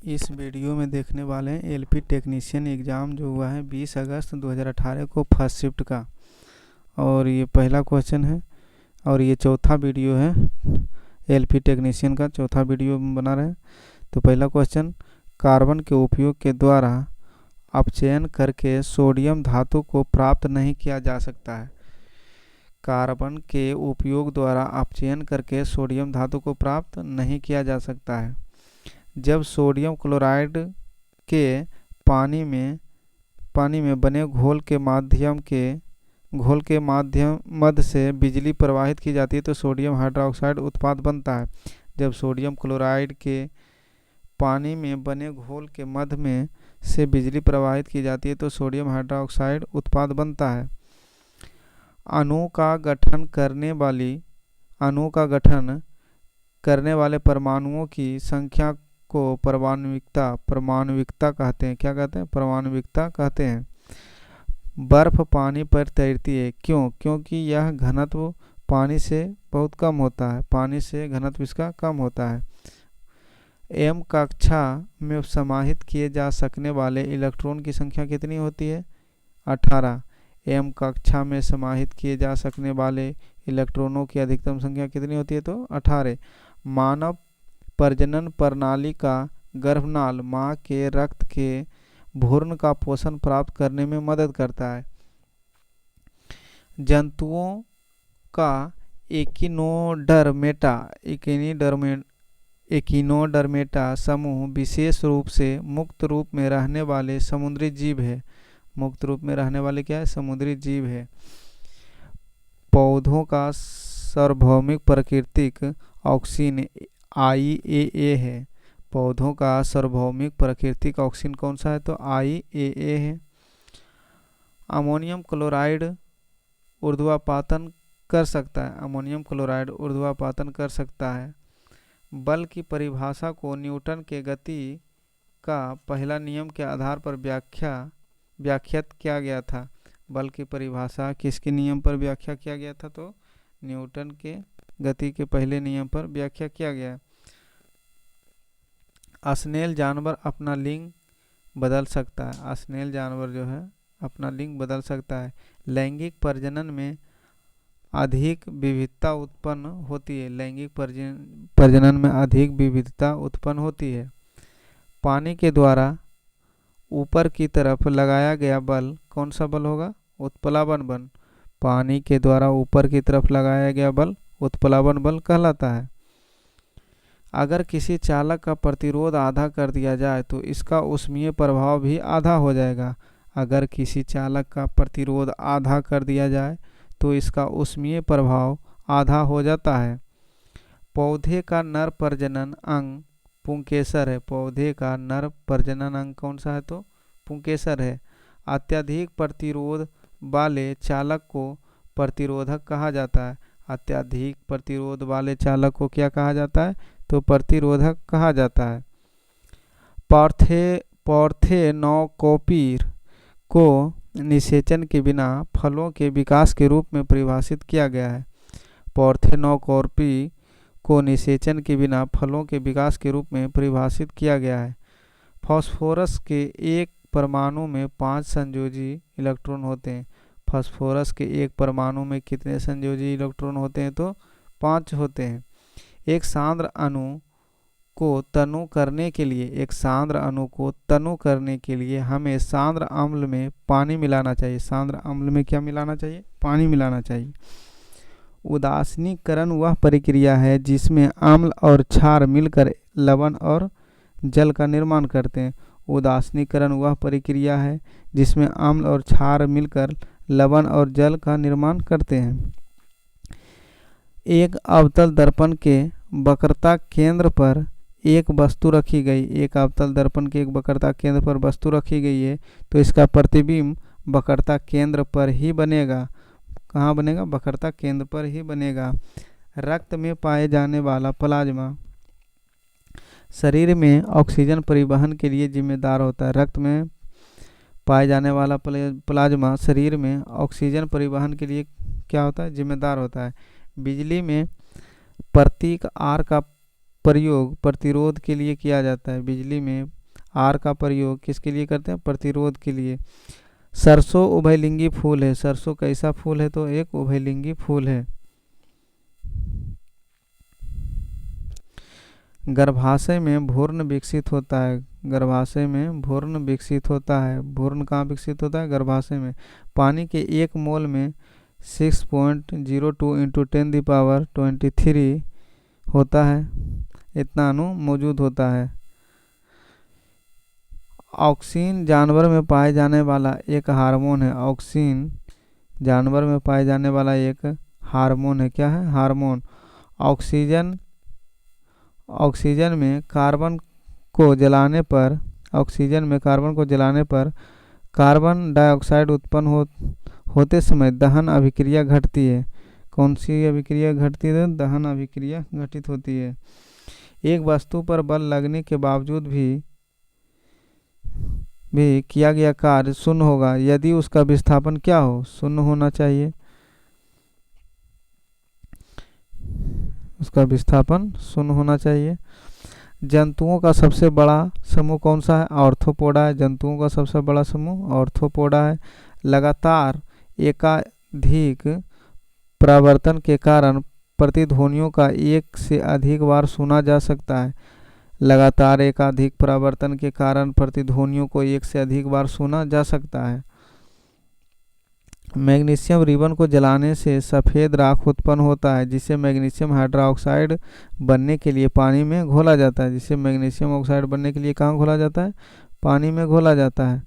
इस वीडियो में देखने वाले हैं एलपी टेक्नीशियन एग्ज़ाम जो हुआ है 20 अगस्त 2018 को फर्स्ट शिफ्ट का। और ये पहला क्वेश्चन है और ये चौथा वीडियो है। एलपी टेक्नीशियन का चौथा वीडियो बना रहे हैं। तो पहला क्वेश्चन, कार्बन के उपयोग के द्वारा अपचयन करके सोडियम धातु को प्राप्त नहीं किया जा सकता है। कार्बन के उपयोग द्वारा अपचयन करके सोडियम धातु को प्राप्त नहीं किया जा सकता है। जब सोडियम क्लोराइड के पानी में बने घोल के मध्य से बिजली प्रवाहित की जाती है तो सोडियम हाइड्रोक्साइड उत्पाद बनता है। जब सोडियम क्लोराइड के पानी में बने घोल के मध्य में से बिजली प्रवाहित की जाती है तो सोडियम हाइड्रोक्साइड उत्पाद बनता है। अणु का गठन करने वाले परमाणुओं की संख्या को परमाणुविकता कहते हैं। क्या कहते हैं? परमाणुविकता कहते हैं। बर्फ पानी पर तैरती है, क्यों? क्योंकि यह घनत्व पानी से बहुत कम होता है। पानी से घनत्व इसका कम होता है। एम कक्षा में समाहित किए जा सकने वाले इलेक्ट्रॉन की संख्या कितनी होती है? 18। एम कक्षा में समाहित किए जा सकने वाले इलेक्ट्रॉनों की अधिकतम संख्या कितनी होती है? तो 18। मानव प्रजनन प्रणाली का गर्भनाल माँ के रक्त के भ्रूण का पोषण प्राप्त करने में मदद करता है। जंतुओं का एकिनोडर्मेटा समूह विशेष रूप से मुक्त रूप में रहने वाले समुद्री जीव है। मुक्त रूप में रहने वाले क्या है? समुद्री जीव है। पौधों का सार्वभौमिक प्राकृतिक ऑक्सीजन IAA है। पौधों का सार्वभौमिक प्राकृतिक ऑक्सीजन कौन सा है? तो IAA है। अमोनियम क्लोराइड ऊर्ध्वापातन कर सकता है। अमोनियम क्लोराइड ऊर्ध्वापातन कर सकता है। बल की परिभाषा को न्यूटन के गति का पहला नियम के आधार पर व्याख्यात किया गया था। बल की परिभाषा किसके नियम पर व्याख्या किया गया था? तो न्यूटन के गति के पहले नियम पर व्याख्या किया गया। अस्नेल जानवर अपना लिंग बदल सकता है। अस्नेल जानवर जो है अपना लिंग बदल सकता है। लैंगिक प्रजनन में अधिक विविधता उत्पन्न होती है। लैंगिक प्रजनन में अधिक विविधता उत्पन्न होती है। पानी के द्वारा ऊपर की तरफ लगाया गया बल कौन सा बल होगा? उत्प्लावन बल। पानी के द्वारा ऊपर की तरफ लगाया गया बल उत्प्लावन बल कहलाता है। अगर किसी चालक का प्रतिरोध आधा कर दिया जाए तो इसका ऊष्मीय प्रभाव भी आधा हो जाएगा। अगर किसी चालक का प्रतिरोध आधा कर दिया जाए तो इसका ऊष्मीय प्रभाव आधा हो जाता है। पौधे का नर प्रजनन अंग पुंकेसर है। पौधे का नर प्रजनन अंग कौन सा है? तो पुंकेसर है। अत्यधिक प्रतिरोध वाले चालक को प्रतिरोधक कहा जाता है। अत्यधिक प्रतिरोध वाले चालक को क्या कहा जाता है? तो प्रतिरोधक कहा जाता है। पार्थेनोकोपीर को निषेचन के बिना फलों के विकास के रूप में परिभाषित किया गया है। पार्थेनोकोपी को निषेचन के बिना फलों के विकास के रूप में परिभाषित किया गया है। फास्फोरस के एक परमाणु में 5 संयोजी इलेक्ट्रॉन होते हैं। फास्फोरस के एक परमाणु में कितने संयोजी इलेक्ट्रॉन होते हैं? तो 5 होते हैं। एक सांद्र अणु को तनु करने के लिए हमें सांद्र अम्ल में पानी मिलाना चाहिए। सांद्र अम्ल में क्या मिलाना चाहिए? पानी मिलाना चाहिए। उदासीनीकरण वह प्रक्रिया है जिसमें अम्ल और क्षार मिलकर लवण और जल का निर्माण करते हैं। उदासीनीकरण वह प्रक्रिया है जिसमें अम्ल और क्षार मिलकर लवण और जल का निर्माण करते हैं। एक अवतल दर्पण के वक्रता केंद्र पर एक वस्तु रखी गई। एक अवतल दर्पण के एक वक्रता केंद्र पर वस्तु रखी गई है तो इसका प्रतिबिंब वक्रता केंद्र पर ही बनेगा। कहाँ बनेगा? वक्रता केंद्र पर ही बनेगा। रक्त में पाए जाने वाला प्लाज्मा शरीर में ऑक्सीजन परिवहन के लिए जिम्मेदार होता है। रक्त में पाए जाने वाला प्लाज्मा शरीर में ऑक्सीजन परिवहन के लिए क्या होता है? जिम्मेदार होता है। बिजली में प्रतीक R का प्रयोग प्रतिरोध के लिए किया जाता है। बिजली में आर का प्रयोग किसके लिए करते हैं? प्रतिरोध के लिए। सरसों उभयलिंगी फूल है। सरसों कैसा फूल है? तो एक उभयलिंगी फूल है। गर्भाशय में भ्रूण विकसित होता है। गर्भाशय में भ्रूण विकसित होता है। भ्रूण कहाँ विकसित होता है? गर्भाशय में। पानी के 1 मोल में 6.02 × 10⁻23 होता है, इतना अणु मौजूद होता है। ऑक्सिन जानवर में पाए जाने वाला एक हार्मोन है। ऑक्सिन जानवर में पाए जाने वाला एक हार्मोन है। क्या है? हार्मोन। ऑक्सीजन में कार्बन को जलाने पर कार्बन डाइऑक्साइड उत्पन्न होते समय दहन अभिक्रिया घटती है। कौन सी अभिक्रिया घटती है? दहन अभिक्रिया घटित होती है। एक वस्तु पर बल लगने के बावजूद भी किया गया कार्य शून्य होगा यदि उसका विस्थापन क्या हो? शून्य होना चाहिए। उसका विस्थापन शून्य होना चाहिए। जंतुओं का सबसे बड़ा समूह कौन सा है? आर्थ्रोपोडा है। जंतुओं का सबसे बड़ा समूह आर्थ्रोपोडा है। लगातार एकाधिक परावर्तन के कारण प्रतिध्वनियों का एक से अधिक बार सुना जा सकता है। लगातार एकाधिक परावर्तन के कारण प्रतिध्वनियों को एक से अधिक बार सुना जा सकता है। मैग्नीशियम रिबन को जलाने से सफ़ेद राख उत्पन्न होता है जिसे मैग्नीशियम हाइड्रोक्साइड बनने के लिए पानी में घोला जाता है। जिसे मैग्नीशियम ऑक्साइड बनने के लिए कहाँ घोला जाता है? पानी में घोला जाता है।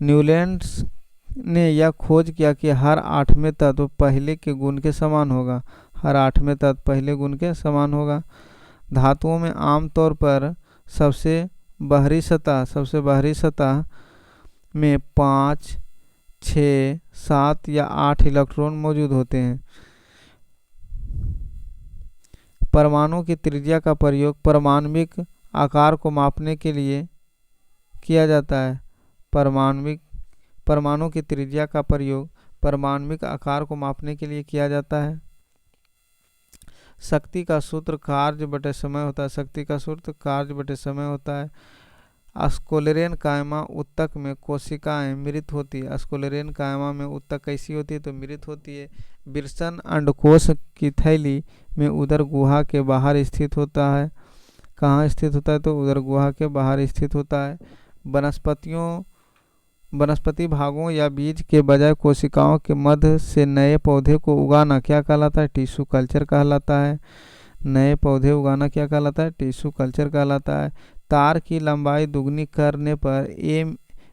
न्यूलैंड्स ने यह खोज किया कि हर 8वें तत्व पहले के गुण के समान होगा। हर 8वें तत्व पहले गुण के समान होगा। धातुओं में आमतौर पर सबसे बाहरी सतह में 5, 6, 7 या 8 इलेक्ट्रॉन मौजूद होते हैं। परमाणु की त्रिज्या का प्रयोग परमाणविक आकार को मापने के लिए किया जाता है। परमाणु की त्रिज्या का प्रयोग परमाणविक आकार को मापने के लिए किया जाता है। शक्ति का सूत्र कार्य बटे समय होता है। शक्ति का सूत्र कार्य बटे समय होता है। स्क्लेरेन कायमा ऊतक में कोशिकाएं मृत होती है। स्क्लेरेन कायमा में ऊतक कैसी होती है? तो मृत होती है। विल्सन अंडकोश की थैली में उदर गुहा के बाहर स्थित होता है। कहाँ स्थित होता है? तो उदर गुहा के बाहर स्थित होता है। वनस्पति भागों या बीज के बजाय कोशिकाओं के मध्य से नए पौधे को उगाना क्या कहलाता है? टिश्यू कल्चर कहलाता है। नए पौधे उगाना क्या कहलाता है? टिश्यू कल्चर कहलाता है। तार की लंबाई दुगनी करने पर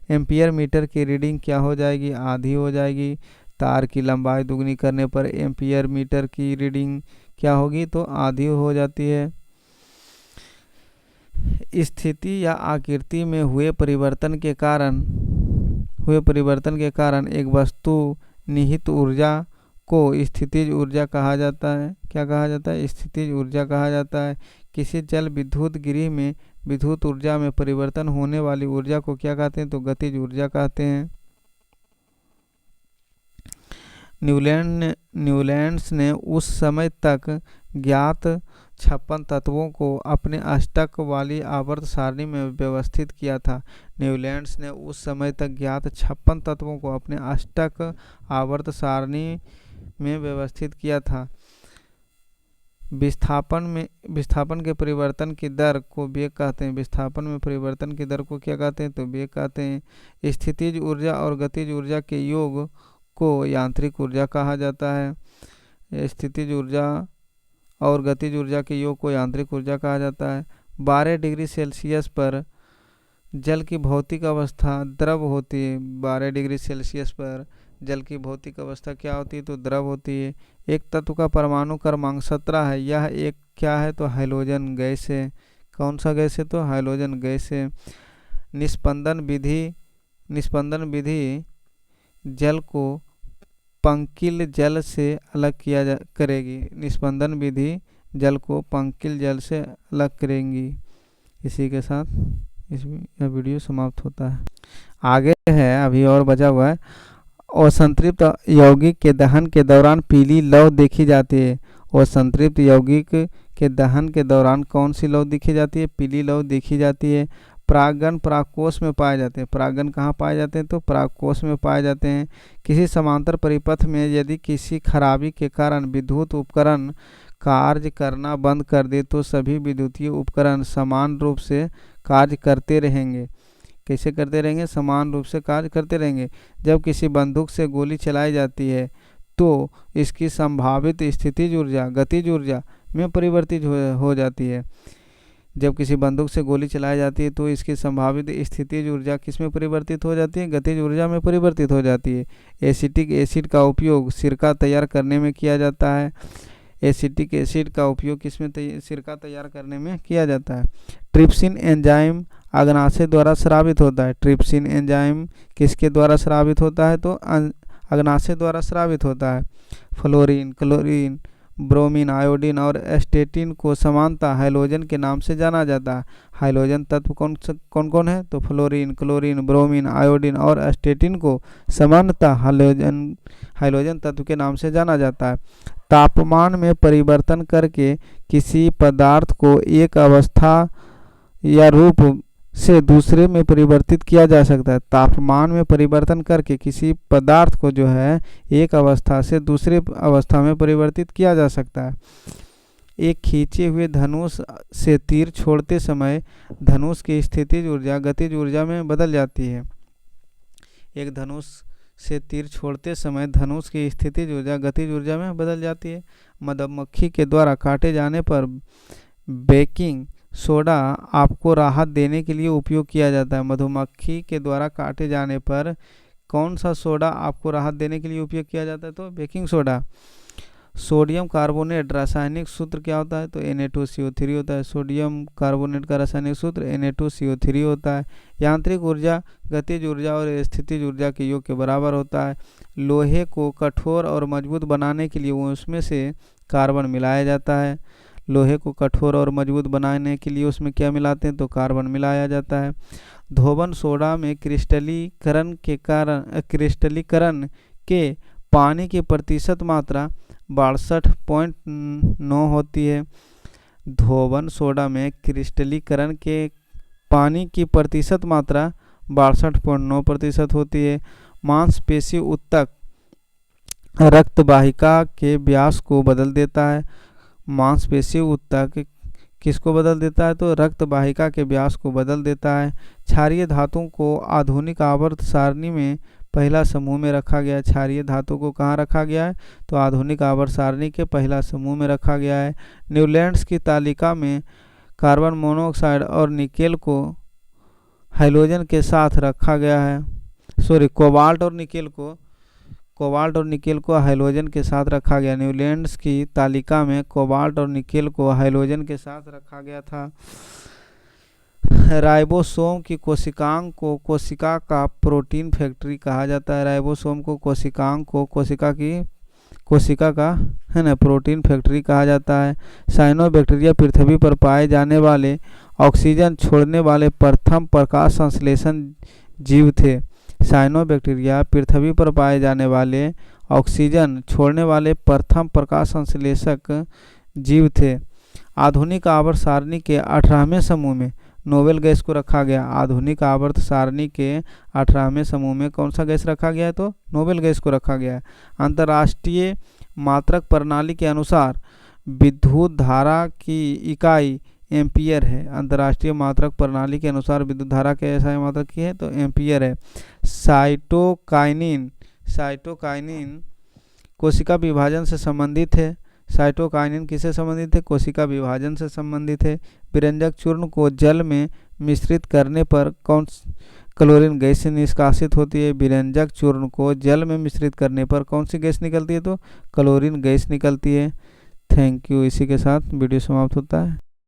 एम्पियर मीटर की रीडिंग क्या हो जाएगी? आधी हो जाएगी। तार की लंबाई दुगनी करने पर एम्पियर मीटर की रीडिंग क्या होगी? तो आधी हो जाती है। स्थिति या आकृति में हुए परिवर्तन के कारण एक वस्तु निहित ऊर्जा को स्थितिज ऊर्जा कहा जाता है। क्या कहा जाता है? स्थितिज ऊर्जा कहा जाता है। किसी जल विद्युत गृह में विद्युत ऊर्जा में परिवर्तन होने वाली ऊर्जा को क्या कहते हैं? तो गतिज ऊर्जा कहते हैं। न्यूलैंड्स ने उस समय तक ज्ञात 56 तत्वों को अपने अष्टक वाली आवर्त सारणी में व्यवस्थित किया था। न्यूलैंड्स ने उस समय तक ज्ञात 56 तत्वों को अपने अष्टक आवर्त सारणी में व्यवस्थित किया था। विस्थापन के परिवर्तन की दर को वेग कहते हैं। विस्थापन में परिवर्तन की दर को क्या कहते हैं? तो वेग कहते हैं। स्थितिज ऊर्जा और गतिज ऊर्जा के योग को यांत्रिक ऊर्जा कहा जाता है। स्थितिज ऊर्जा और गतिज ऊर्जा के योग को यांत्रिक ऊर्जा कहा जाता है। 12 डिग्री सेल्सियस पर जल की भौतिक अवस्था द्रव होती है। 12 डिग्री सेल्सियस पर जल की भौतिक अवस्था क्या होती है? तो द्रव होती है। एक तत्व का परमाणु क्रमांक 17 है। यह एक क्या है? तो हाइड्रोजन गैस है। कौन सा गैस है? तो हाइड्रोजन गैस है। निस्पंदन विधि जल को पंकिल जल से अलग करेगी। निस्पंदन विधि जल को पंकिल जल से अलग करेंगी। इसी के साथ यह वीडियो समाप्त होता है। आगे है अभी और बचा हुआ है। और संतृप्त यौगिक के दहन के दौरान पीली लौ देखी जाती है। और संतृप्त यौगिक के दहन के दौरान कौन सी लौ देखी जाती है? पीली लौ देखी जाती है। परागकण परागकोश में पाए जाते हैं। परागकण कहाँ पाए जाते हैं? तो परागकोश में पाए जाते हैं। किसी समांतर परिपथ में यदि किसी खराबी के कारण विद्युत उपकरण कार्य करना बंद कर दे तो सभी विद्युतीय उपकरण समान रूप से कार्य करते रहेंगे। कैसे करते रहेंगे? समान रूप से कार्य करते रहेंगे। जब किसी बंदूक से गोली चलाई जाती है तो इसकी संभावित स्थितिज ऊर्जा गतिज ऊर्जा में परिवर्तित हो जाती है। जब किसी बंदूक से गोली चलाई जाती है तो इसकी संभावित स्थितिज ऊर्जा किस में परिवर्तित हो जाती है? गतिज ऊर्जा में परिवर्तित हो जाती है। एसिटिक एसिड का उपयोग सिरका तैयार करने में किया जाता है। एसिटिक एसिड का उपयोग किसमें सिरका तैयार करने में किया जाता है। ट्रिप्सिन एंजाइम अग्नाशय द्वारा स्रावित होता है। ट्रिप्सिन एंजाइम किसके द्वारा स्रावित होता है? तो अग्नाशय द्वारा स्रावित होता है। फ्लोरीन, क्लोरीन, ब्रोमीन, आयोडीन और एस्टेटिन को समानता हैलोजन के नाम से जाना जाता है। हैलोजन तत्व कौन कौन है? तो फ्लोरीन, क्लोरीन, ब्रोमीन, आयोडीन और एस्टेटिन को समानता हैलोजन तत्व के नाम से जाना जाता है। तापमान में परिवर्तन करके किसी पदार्थ को एक अवस्था या रूप से दूसरे में परिवर्तित किया जा सकता है। तापमान में परिवर्तन करके किसी पदार्थ को जो है एक अवस्था से दूसरे अवस्था में परिवर्तित किया जा सकता है। एक खींचे हुए धनुष से तीर छोड़ते समय धनुष की स्थितिज ऊर्जा गतिज ऊर्जा में बदल जाती है। एक धनुष से तीर छोड़ते समय धनुष की स्थितिज ऊर्जा गतिज ऊर्जा में बदल जाती है। मधुमक्खी के द्वारा काटे जाने पर बेकिंग सोडा आपको राहत देने के लिए उपयोग किया जाता है। मधुमक्खी के द्वारा काटे जाने पर कौन सा सोडा आपको राहत देने के लिए उपयोग किया जाता है? तो बेकिंग सोडा। सोडियम कार्बोनेट रासायनिक सूत्र क्या होता है? तो Na2CO3 होता है। सोडियम कार्बोनेट का रासायनिक सूत्र Na2CO3 होता है। यांत्रिक ऊर्जा गतिज ऊर्जा और स्थितिज ऊर्जा के योग के बराबर होता है। लोहे को कठोर और मजबूत बनाने के लिए उसमें से कार्बन मिलाया जाता है। लोहे को कठोर और मजबूत बनाने के लिए उसमें क्या मिलाते हैं? तो कार्बन मिलाया जाता है। धोबन सोडा में क्रिस्टलीकरण के पानी की प्रतिशत मात्रा 62.9 होती है। धोबन सोडा में क्रिस्टलीकरण के पानी की प्रतिशत मात्रा 62.9% होती है। मांसपेशी ऊतक रक्त वाहिका के व्यास को बदल देता है। मांसपेशी ऊतक किसको बदल देता है? तो रक्त वाहिका के व्यास को बदल देता है। क्षारीय धातुओं को आधुनिक आवर्त सारणी में पहला समूह में रखा गया है। क्षारीय धातु को कहाँ रखा गया है? तो आधुनिक आवर्त सारणी के पहला समूह में रखा गया है। न्यूलैंड्स की तालिका में कार्बन मोनोऑक्साइड और निकेल को हैलोजन के साथ रखा गया है। कोबाल्ट और निकेल को हैलोजन के साथ रखा गया। न्यूलैंड्स की तालिका में कोबाल्ट और निकेल को हैलोजन के साथ रखा गया था। राइबोसोम की कोशिकांग को कोशिका का प्रोटीन फैक्ट्री कहा जाता है। राइबोसोम को कोशिकांग को कोशिका का है ना प्रोटीन फैक्ट्री कहा जाता है। साइनोबैक्टीरिया पृथ्वी पर पाए जाने वाले ऑक्सीजन छोड़ने वाले प्रथम प्रकाश संश्लेषण जीव थे। साइनोबैक्टीरिया पृथ्वी पर पाए जाने वाले ऑक्सीजन छोड़ने वाले प्रथम प्रकाश संश्लेषक जीव थे। आधुनिक आवर्त सारणी के 18वें समूह में नोबेल गैस को रखा गया। आधुनिक आवर्त सारणी के 18वें समूह में कौन सा गैस रखा गया है? तो नोबेल गैस को रखा गया है। अंतर्राष्ट्रीय मात्रक प्रणाली के अनुसार विद्युत धारा की इकाई एम्पियर है। अंतर्राष्ट्रीय मात्रक प्रणाली के अनुसार विद्युत धारा के ऐसा मात्रक की है तो एम्पियर है। साइटोकाइनिन कोशिका विभाजन से संबंधित है। साइटोकाइनिन किससे संबंधित है? कोशिका विभाजन से संबंधित है। विरंजक चूर्ण को जल में मिश्रित करने पर कौन क्लोरीन गैस निष्कासित होती है? विरंजक चूर्ण को जल में मिश्रित करने पर कौन सी गैस निकलती है? तो क्लोरीन गैस निकलती है। Thank you. इसी के साथ वीडियो समाप्त होता है।